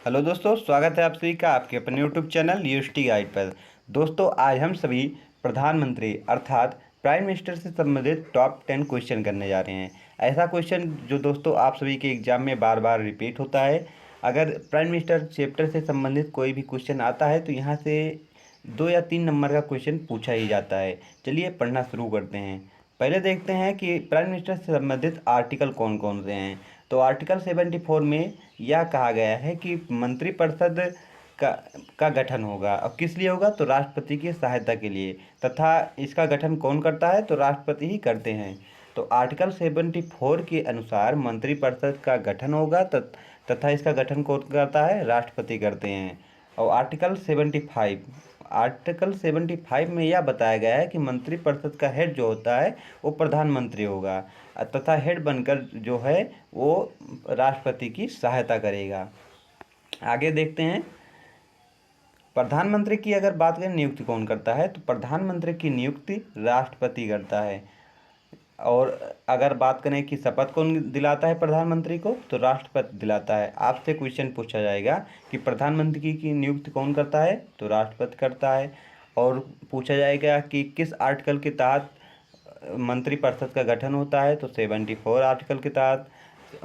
Hello दोस्तों, स्वागत है आप सभी का आपके अपने यूट्यूब चैनल यूएसटी गाइड पर। दोस्तों, आज हम सभी प्रधानमंत्री अर्थात प्राइम मिनिस्टर से संबंधित टॉप 10 क्वेश्चन करने जा रहे हैं। ऐसा क्वेश्चन जो दोस्तों आप सभी के एग्जाम में बार बार रिपीट होता है। अगर प्राइम मिनिस्टर चैप्टर से संबंधित कोई भी क्वेश्चन आता है तो यहाँ से 2 या 3 नंबर का क्वेश्चन पूछा ही जाता है। चलिए पढ़ना शुरू करते हैं। पहले देखते हैं कि प्राइम मिनिस्टर से संबंधित आर्टिकल कौन कौन से हैं। तो आर्टिकल 74 में यह कहा गया है कि मंत्रिपरिषद का का गठन होगा। और किस लिए होगा? तो राष्ट्रपति की सहायता के लिए। तथा इसका गठन कौन करता है? तो राष्ट्रपति ही करते हैं। तो आर्टिकल 74 के अनुसार मंत्रिपरिषद का गठन होगा तथा इसका गठन कौन करता है? राष्ट्रपति करते हैं। और आर्टिकल 75 में यह बताया गया है कि मंत्रिपरिषद का हेड जो होता है वो प्रधानमंत्री होगा तथा हेड बनकर जो है वो राष्ट्रपति की सहायता करेगा। आगे देखते हैं। प्रधानमंत्री की अगर बात करें नियुक्ति कौन करता है, तो प्रधानमंत्री की नियुक्ति राष्ट्रपति करता है। और अगर बात करें कि शपथ कौन दिलाता है प्रधानमंत्री को, तो राष्ट्रपति दिलाता है। आपसे क्वेश्चन पूछा जाएगा कि प्रधानमंत्री की नियुक्ति कौन करता है, तो राष्ट्रपति करता है। और पूछा जाएगा कि किस आर्टिकल के तहत मंत्रिपरिषद का गठन होता है, तो 74 आर्टिकल के तहत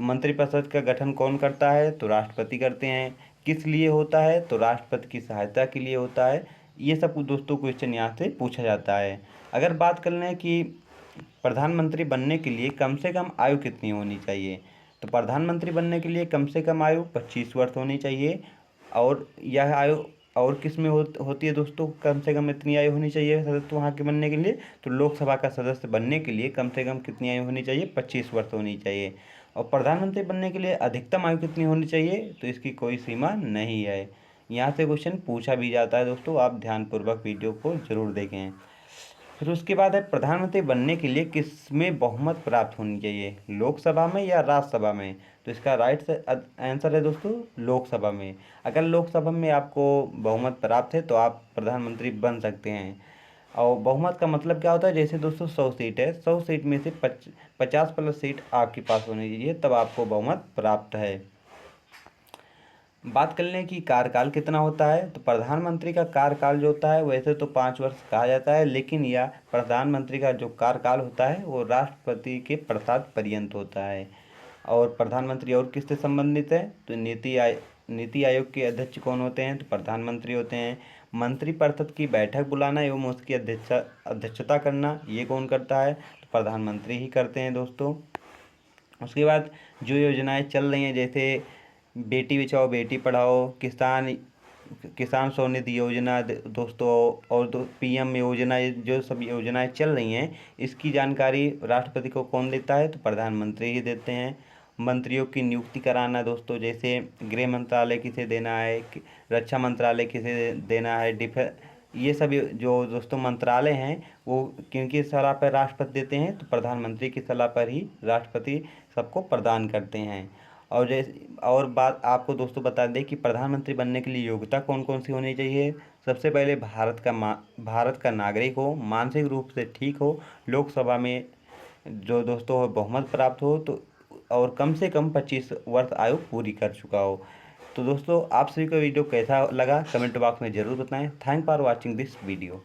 मंत्रिपरिषद का गठन कौन करता है, तो राष्ट्रपति करते हैं। किस लिए होता है, तो राष्ट्रपति की सहायता के लिए होता है। ये सब कुछ दोस्तों क्वेश्चन यहाँ से पूछा जाता है। अगर बात कर लें कि प्रधानमंत्री बनने के लिए कम से कम आयु कितनी होनी चाहिए, तो प्रधानमंत्री बनने के लिए कम से कम आयु 25 वर्ष होनी चाहिए। और यह आयु और किस में होती है दोस्तों? कम से कम इतनी आयु होनी चाहिए सदस्य वहाँ के बनने के लिए, तो लोकसभा का सदस्य बनने के लिए कम से कम कितनी आयु होनी चाहिए? 25 वर्ष होनी चाहिए। और प्रधानमंत्री बनने के लिए अधिकतम आयु कितनी होनी चाहिए, तो इसकी कोई सीमा नहीं है। यहाँ से क्वेश्चन पूछा भी जाता है दोस्तों, आप ध्यानपूर्वक वीडियो को जरूर देखें। फिर उसके बाद है प्रधानमंत्री बनने के लिए किसमें बहुमत प्राप्त होनी चाहिए, लोकसभा में या राज्यसभा में? तो इसका राइट आंसर है दोस्तों लोकसभा में। अगर लोकसभा में आपको बहुमत प्राप्त है तो आप प्रधानमंत्री बन सकते हैं। और बहुमत का मतलब क्या होता है? जैसे दोस्तों 100 सीट है, 100 सीट में से 50+ सीट आपके पास होनी चाहिए, तब आपको बहुमत प्राप्त है। बात कर लें कि कार्यकाल कितना होता है, तो प्रधानमंत्री का कार्यकाल जो होता है वैसे तो 5 वर्ष कहा जाता है, लेकिन यह प्रधानमंत्री का जो कार्यकाल होता है वो राष्ट्रपति के प्रसाद पर्यंत होता है। और प्रधानमंत्री और किससे संबंधित है, तो नीति आयोग के अध्यक्ष कौन होते हैं, तो प्रधानमंत्री होते हैं। मंत्रिपरिषद की बैठक बुलाना एवं उसकी अध्यक्षता करना ये कौन करता है, तो प्रधानमंत्री ही करते हैं दोस्तों। उसके बाद जो योजनाएं चल रही हैं, जैसे बेटी बचाओ बेटी पढ़ाओ, किसान स्वनिधि योजना दोस्तों, और पीएम योजना, ये जो सब योजनाएं चल रही हैं इसकी जानकारी राष्ट्रपति को कौन देता है, तो प्रधानमंत्री ही देते हैं। मंत्रियों की नियुक्ति कराना दोस्तों, जैसे गृह मंत्रालय किसे देना है, रक्षा मंत्रालय किसे देना है, ये सभी जो दोस्तों मंत्रालय हैं वो किनकी सलाह पर राष्ट्रपति देते हैं, तो प्रधानमंत्री की सलाह पर ही राष्ट्रपति सबको प्रदान करते हैं। और बात आपको दोस्तों बता दें कि प्रधानमंत्री बनने के लिए योग्यता कौन कौन सी होनी चाहिए। सबसे पहले भारत का नागरिक हो, मानसिक रूप से ठीक हो, लोकसभा में जो दोस्तों बहुमत प्राप्त हो, तो और कम से कम 25 वर्ष आयु पूरी कर चुका हो। तो दोस्तों आप सभी को वीडियो कैसा लगा कमेंट बॉक्स में ज़रूर बताएं। Thank for watching this video.